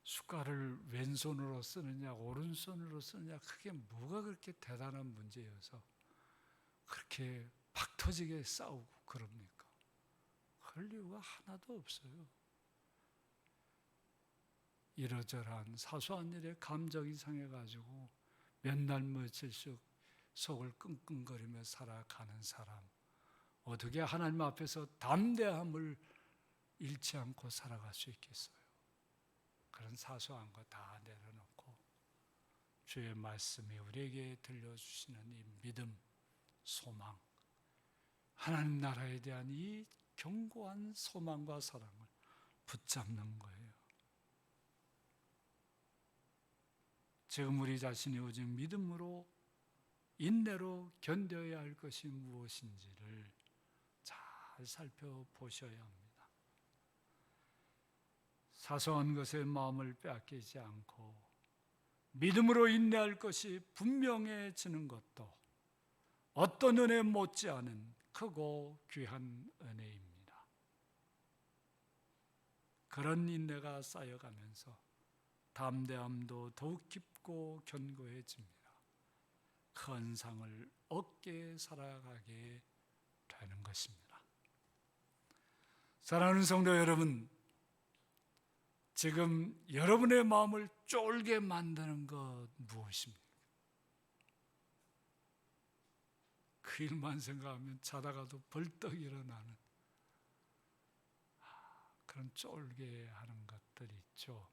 숟갈을 왼손으로 쓰느냐 오른손으로 쓰느냐 그게 뭐가 그렇게 대단한 문제여서 그렇게 박 터지게 싸우고 그럽니까? 그럴 이유가 하나도 없어요. 이러저러한 사소한 일에 감정이 상해가지고 몇 날 며칠씩 속을 끙끙거리며 살아가는 사람, 어떻게 하나님 앞에서 담대함을 잃지 않고 살아갈 수 있겠어요? 그런 사소한 거 다 내려놓고 주의 말씀이 우리에게 들려주시는 이 믿음, 소망, 하나님 나라에 대한 이 견고한 소망과 사랑을 붙잡는 거예요. 지금 우리 자신이 오직 믿음으로 인내로 견뎌야 할 것이 무엇인지를 잘 살펴보셔야 합니다. 사소한 것에 마음을 빼앗기지 않고 믿음으로 인내할 것이 분명해지는 것도 어떤 은혜 못지않은 크고 귀한 은혜입니다. 그런 인내가 쌓여가면서 담대함도 더욱 깊고 견고해집니다. 큰 상을 얻게 살아가게 되는 것입니다. 사랑하는 성도 여러분, 지금 여러분의 마음을 쫄게 만드는 것 무엇입니까? 그 일만 생각하면 자다가도 벌떡 일어나는 그런 쫄게 하는 것들이 있죠.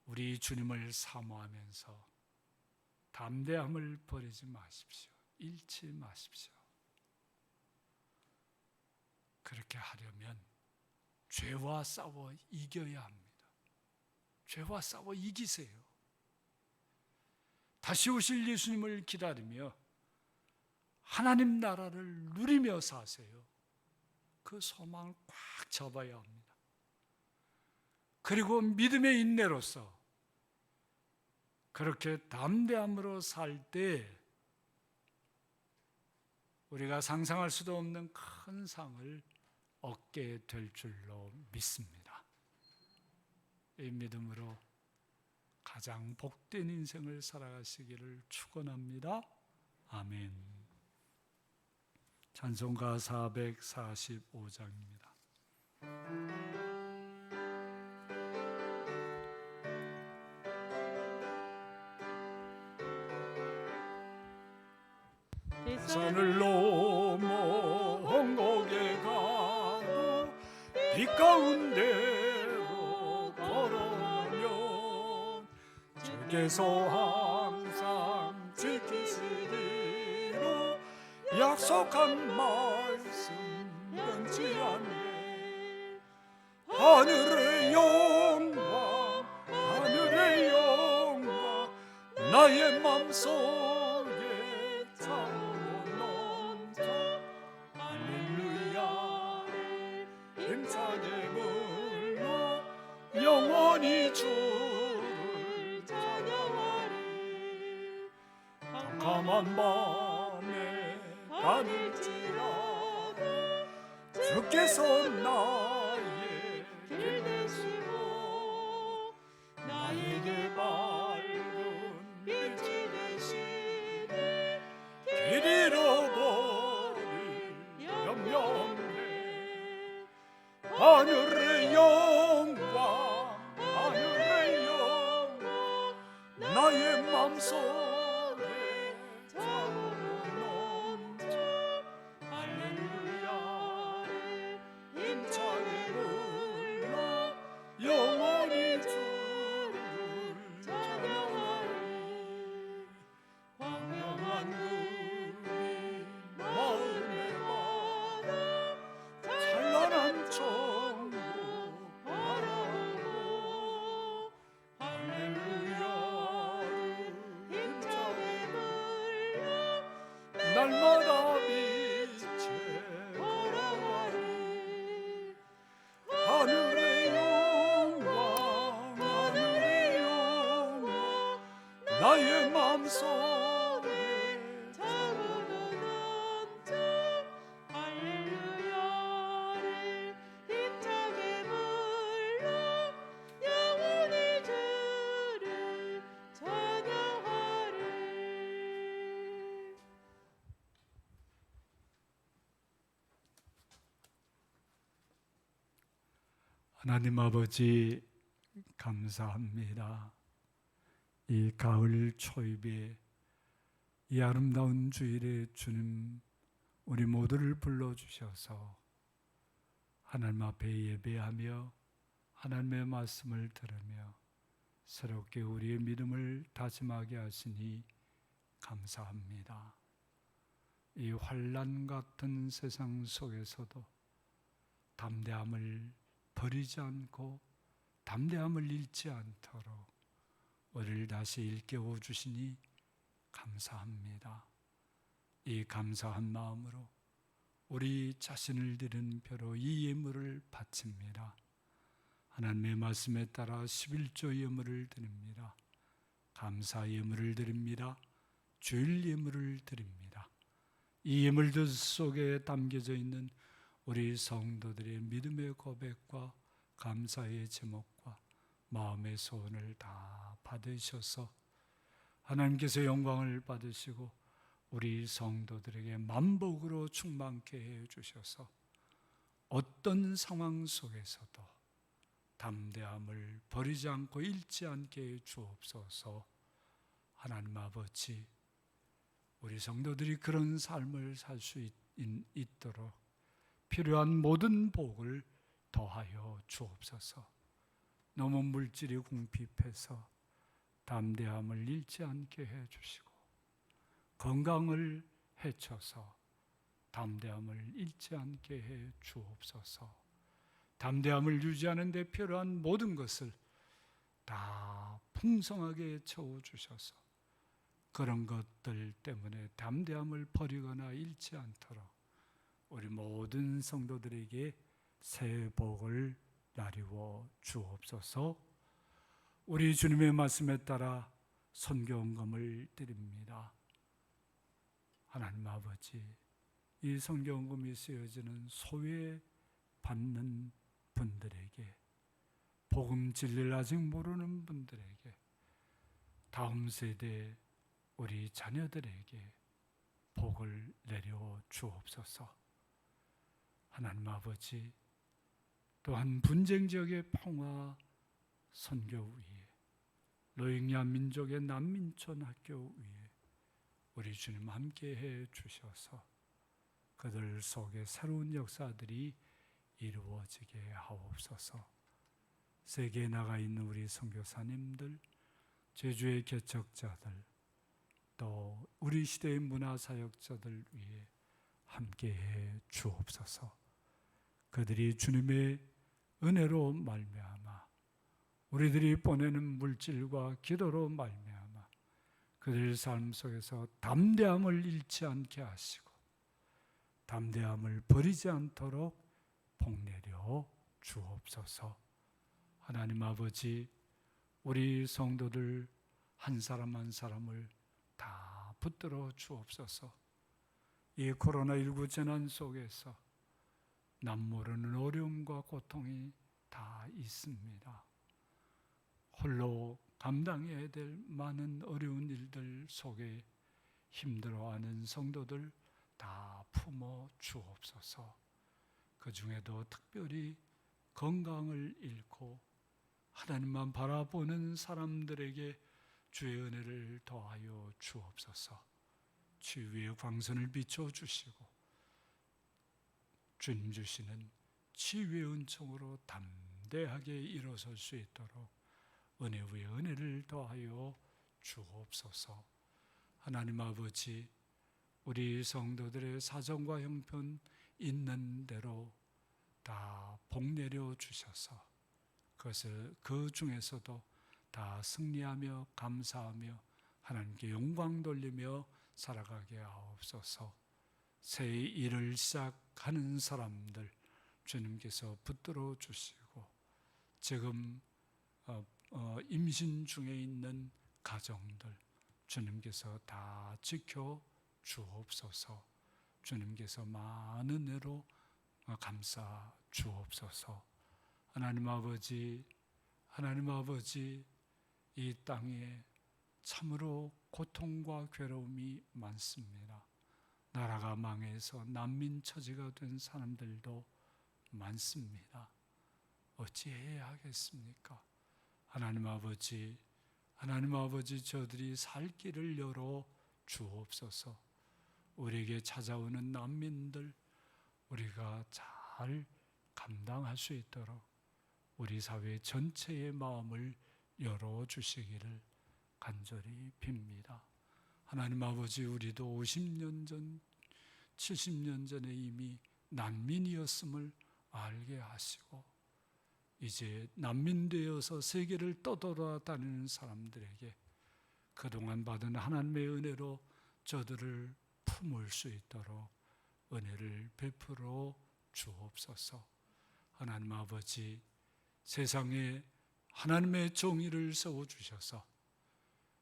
우리 주님을 사모하면서 담대함을 버리지 마십시오. 잃지 마십시오. 그렇게 하려면 죄와 싸워 이겨야 합니다. 죄와 싸워 이기세요. 다시 오실 예수님을 기다리며 하나님 나라를 누리며 사세요. 그 소망을 꽉 잡아야 합니다. 그리고 믿음의 인내로서 그렇게 담대함으로 살 때 우리가 상상할 수도 없는 큰 상을 얻게 될 줄로 믿습니다. 이 믿음으로 가장 복된 인생을 살아가시기를 축원합니다. 아멘. 찬송가 445장입니다. 산을 넘어 험곡에 가도 빛 가운데로 걸어오면 주께서 항상 지키시리로 약속한 말씀 변치 않네. 하늘의 영 나의 맘속에 차고 넘쳐 할렐루야 힘차게 불러 영원히 주를 찬양하리 캄캄한 밤에 다닐지라도 주께서 나의 길 되시고 나에게 밝은 빛이 되시니 길 잃어버릴 염려 없네 하늘의 영광 하늘의 영광 나의 맘속에 차고 넘쳐 할렐루야를 힘차게 불러 영원히 주를 찬양하리 광명한 구름 마음에 받아 찬란한 천국 바라보고 할렐루야를 힘차게 불러 날마다 빛에 걸어가리 하늘의 영광 하늘의 영광 나의 맘속에 차고 넘쳐 할렐루야를 힘차게 불러 영원히 주를 찬양하리. 하나님 아버지 감사합니다. 이 가을 초입에 이 아름다운 주일에 주님 우리 모두를 불러주셔서 하나님 앞에 예배하며 하나님의 말씀을 들으며 새롭게 우리의 믿음을 다짐하게 하시니 감사합니다. 이 환난 같은 세상 속에서도 담대함을 버리지 않고 담대함을 잃지 않도록 우리를 다시 일깨워 주시니 감사합니다. 이 감사한 마음으로 우리 자신을 드린 표로 이 예물을 바칩니다. 하나님의 말씀에 따라 11조 예물을 드립니다. 감사 예물을 드립니다. 주일 예물을 드립니다. 이 예물들 속에 담겨져 있는 우리 성도들의 믿음의 고백과 감사의 제목과 마음의 소원을 다 받으셔서 하나님께서 영광을 받으시고 우리 성도들에게 만복으로 충만케 해 주셔서 어떤 상황 속에서도 담대함을 버리지 않고 잃지 않게 해 주옵소서. 하나님 아버지, 우리 성도들이 그런 삶을 살 수 있도록 필요한 모든 복을 더하여 주옵소서. 너무 물질이 궁핍해서 담대함을 잃지 않게 해주시고 건강을 해쳐서 담대함을 잃지 않게 해 주옵소서. 담대함을 유지하는 데 필요한 모든 것을 다 풍성하게 채워주셔서 그런 것들 때문에 담대함을 버리거나 잃지 않도록 우리 모든 성도들에게 새 복을 나리워 주옵소서. 우리 주님의 말씀에 따라 선교헌금을 드립니다. 하나님 아버지, 이 선교헌금이 쓰여지는 소외 받는 분들에게, 복음 진리를 아직 모르는 분들에게, 다음 세대 우리 자녀들에게 복을 내려 주옵소서. 하나님 아버지, 또한 분쟁 지역의 평화 선교 위에, 로힝야 민족의 난민촌 학교 위에 우리 주님 함께해 주셔서 그들 속에 새로운 역사들이 이루어지게 하옵소서. 세계에 나가 있는 우리 선교사님들, 제주의 개척자들, 또 우리 시대의 문화사역자들 위해 함께해 주옵소서. 그들이 주님의 은혜로 말미암아 우리들이 보내는 물질과 기도로 말미암아 그들 삶 속에서 담대함을 잃지 않게 하시고 담대함을 버리지 않도록 복내려 주옵소서. 하나님 아버지, 우리 성도들 한 사람 한 사람을 다 붙들어 주옵소서. 이 코로나19 재난 속에서 남 모르는 어려움과 고통이 다 있습니다. 홀로 감당해야 될 많은 어려운 일들 속에 힘들어하는 성도들 다 품어 주옵소서. 그 중에도 특별히 건강을 잃고 하나님만 바라보는 사람들에게 주의 은혜를 더하여 주옵소서. 치유의 광선을 비춰주시고 주님 주시는 치유의 은총으로 담대하게 일어설 수 있도록 은혜 위에 은혜를 더하여 주옵소서. 하나님 아버지, 우리 성도들의 사정과 형편 있는 대로 다 복내려 주셔서 그것을 그 중에서도 다 승리하며 감사하며 하나님께 영광 돌리며 살아가게 하옵소서. 새 일을 시작하는 사람들 주님께서 붙들어 주시고 지금 임신 중에 있는 가정들 주님께서 다 지켜 주옵소서. 주님께서 많은 은혜로 감싸 주옵소서. 하나님 아버지, 이 땅에 참으로 고통과 괴로움이 많습니다. 나라가 망해서 난민 처지가 된 사람들도 많습니다. 어찌해야 하겠습니까? 하나님 아버지, 저들이 살 길을 열어 주옵소서. 우리에게 찾아오는 난민들 우리가 잘 감당할 수 있도록 우리 사회 전체의 마음을 열어주시기를 간절히 빕니다. 하나님 아버지, 우리도 50년 전, 70년 전에 이미 난민이었음을 알게 하시고 이제 난민 되어서 세계를 떠돌아다니는 사람들에게 그동안 받은 하나님의 은혜로 저들을 품을 수 있도록 은혜를 베풀어 주옵소서. 하나님 아버지, 세상에 하나님의 정의를 세워주셔서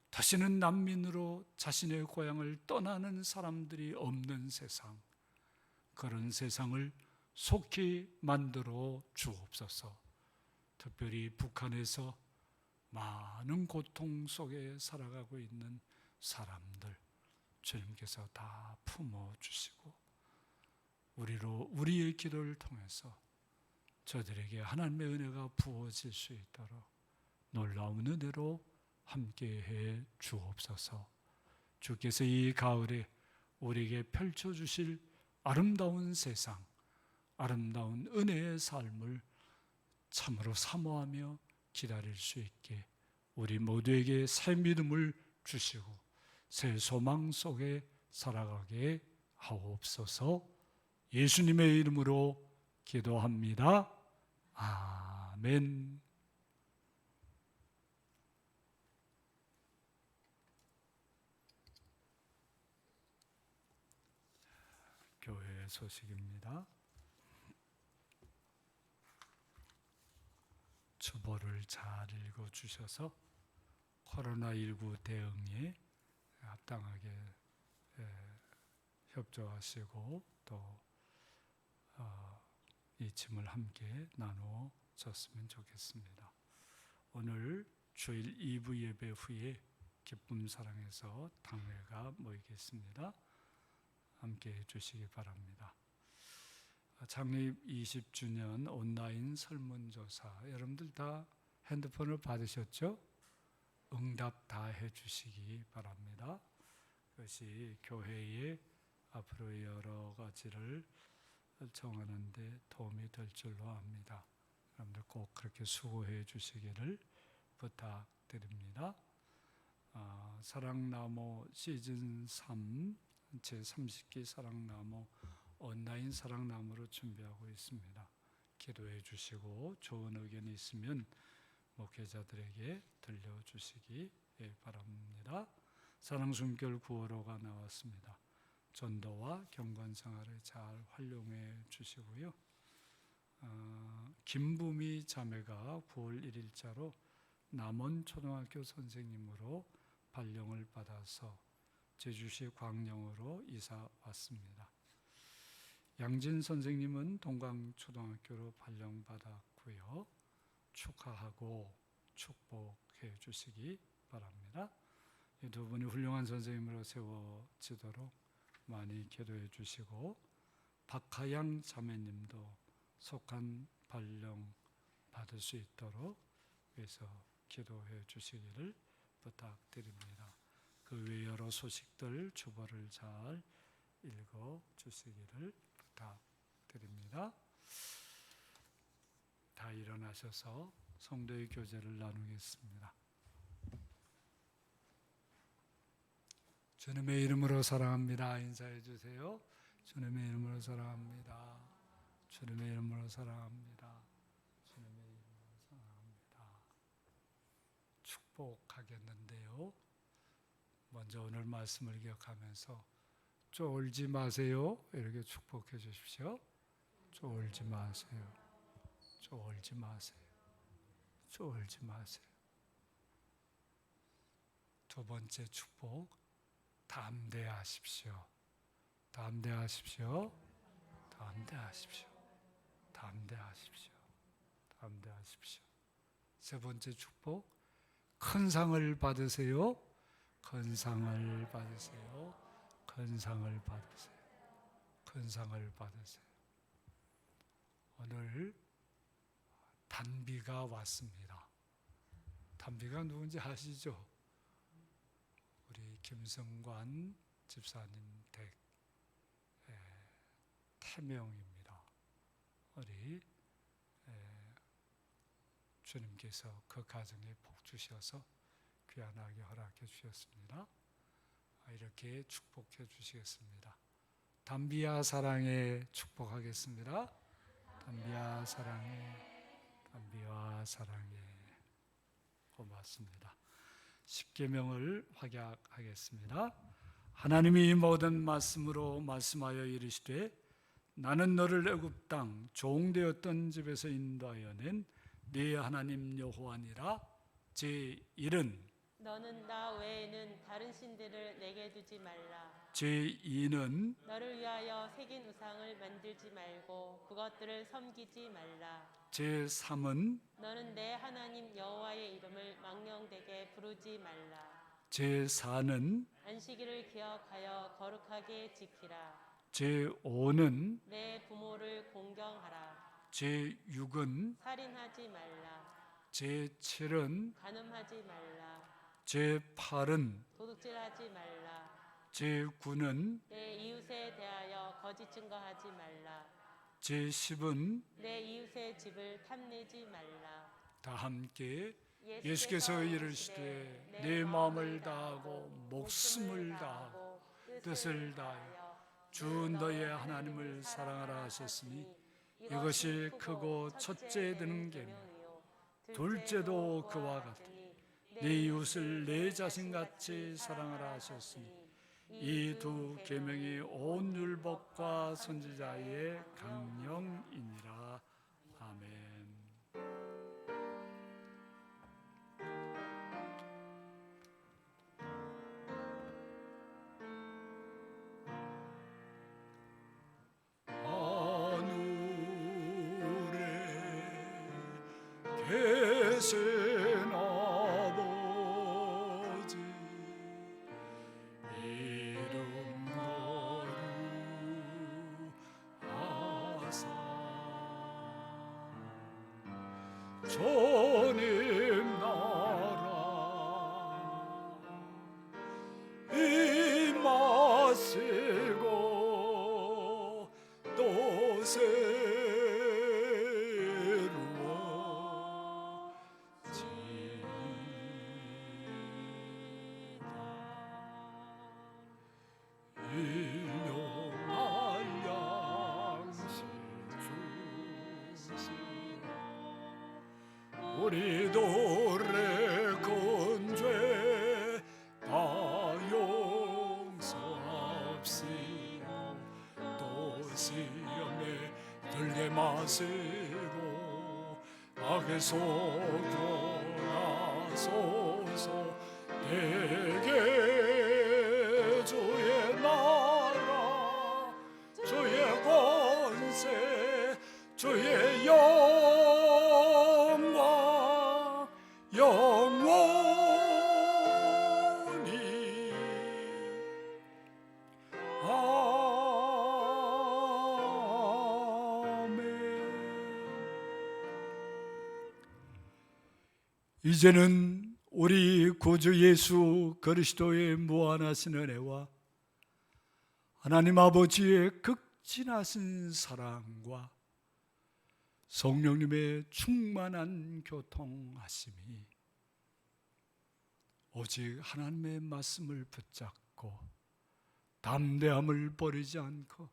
다시는 난민으로 자신의 고향을 떠나는 사람들이 없는 세상, 그런 세상을 속히 만들어 주옵소서. 특별히 북한에서 많은 고통 속에 살아가고 있는 사람들 주님께서 다 품어주시고 우리의 기도를 통해서 저들에게 하나님의 은혜가 부어질 수 있도록 놀라운 은혜로 함께해 주옵소서. 주께서 이 가을에 우리에게 펼쳐주실 아름다운 세상, 아름다운 은혜의 삶을 참으로 사모하며 기다릴 수 있게 우리 모두에게 새 믿음을 주시고 새 소망 속에 살아가게 하옵소서. 예수님의 이름으로 기도합니다. 아멘. 교회 소식입니다. 주보를 잘 읽어주셔서 코로나19 대응에 합당하게 협조하시고 또 이 짐을 함께 나누었으면 좋겠습니다. 오늘 주일 2부 예배 후에 기쁨 사랑에서 당회가 모이겠습니다. 함께 해주시기 바랍니다. 창립 20주년 온라인 설문조사, 여러분들 다 핸드폰을 받으셨죠? 응답 다 해주시기 바랍니다. 그것이 교회에 앞으로 여러 가지를 정하는 데 도움이 될 줄로 압니다. 여러분들 꼭 그렇게 수고해 주시기를 부탁드립니다. 사랑나무 시즌 3 제30기 사랑나무 온라인 사랑나무로 준비하고 있습니다. 기도해 주시고 좋은 의견이 있으면 목회자들에게 들려주시기 바랍니다. 사랑 숨결 구호로가 나왔습니다. 전도와 경건 생활을 잘 활용해 주시고요. 김부미 자매가 9월 1일자로 남원 초등학교 선생님으로 발령을 받아서 제주시 광령으로 이사 왔습니다. 양진 선생님은 동광초등학교로 발령받았고요. 축하하고 축복해 주시기 바랍니다. 이 두 분이 훌륭한 선생님으로 세워지도록 많이 기도해 주시고, 박하양 자매님도 속한 발령 받을 수 있도록 위해서 기도해 주시기를 부탁드립니다. 그 외 여러 소식들 주보를 잘 읽어 주시기를 부탁드립니다. 다 일어나셔서 성도의 교제를 나누겠습니다. 주님의 이름으로 사랑합니다. 인사해 주세요. 주님의 이름으로 사랑합니다. 주님의 이름으로 사랑합니다. 주님의 이름으로 사랑합니다. 축복하겠는데요. 먼저 오늘 말씀을 기억하면서 쫄지 마세요. 이렇게 축복해 주십시오. 쫄지 마세요. 쫄지 마세요. 쫄지 마세요. 두 번째 축복, 담대하십시오. 담대하십시오. 담대하십시오. 담대하십시오. 담대하십시오. 세 번째 축복, 큰 상을 받으세요. 큰 상을 받으세요. 큰 상을 받으세요. 큰 상을 받으세요. 오늘 단비가 왔습니다. 단비가 누군지 아시죠? 우리 김성관 집사님 댁 태명입니다. 우리 주님께서 그 가정에 복 주셔서 귀환하게 허락해 주셨습니다. 이렇게 축복해 주시겠습니다. 담비야 사랑해 축복하겠습니다. 담비야 사랑해, 담비와 사랑해. 고맙습니다. 십계명을 확약하겠습니다. 하나님이 모든 말씀으로 말씀하여 이르시되 나는 너를 애굽 땅 종되었던 집에서 인도하여 낸 네 하나님 여호와니라. 제1은 너는 나 외에는 다른 신들을 내게 두지 말라. 제2는 너를 위하여 새긴 우상을 만들지 말고 그것들을 섬기지 말라. 제3은 너는 내 하나님 여호와의 이름을 망령되게 부르지 말라. 제4는 안식일을 기억하여 거룩하게 지키라. 제5는 내 부모를 공경하라. 제6은 살인하지 말라. 제7은 간음하지 말라. 제8은 도둑질하지 말라. 제9는 내 이웃에 대하여 거짓 증거하지 말라. 제10은 내 이웃의 집을 탐내지 말라. 다 함께 예수께서 이르시되 내 마음을 다하고 목숨을 다하고 뜻을 다하여 주 너의 하나님을 사랑하라 하셨으니 이것이 크고 첫째 드는 계명, 둘째도 그와 같으니 내 이웃을 내 자신같이 사랑하라 하셨으니 이 두 계명이 온 율법과 선지자의 강령이니라. 아멘. 계신 아버지 이름 거룩하사 주님 나라 임하시고 또 우리 돌에 건죄 다요 다스리고 악에서 구원하소서. 내게 주의 나라 주의 권세 주의 영광 영원히 아멘. 이제는 우리 구주 예수 그리스도의 무한하신 은혜와 하나님 아버지의 극진하신 사랑과 성령님의 충만한 교통하심이 오직 하나님의 말씀을 붙잡고 담대함을 버리지 않고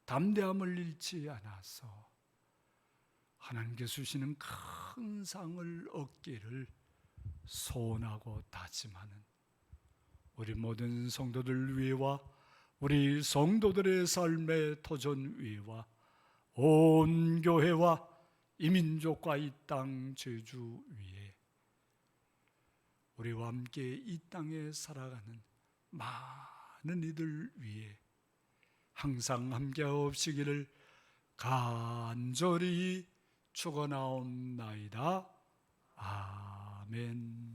담대함을 잃지 않아서 하나님께 주시는 큰 상을 얻기를 소원하고 다짐하는 우리 모든 성도들 위에와 우리 성도들의 삶의 터전 위에와 온 교회와 이민족과 이 땅 제주 위에 우리와 함께 이 땅에 살아가는 많은 이들 위에 항상 함께하옵시기를 간절히 축원하옵나이다. 아멘.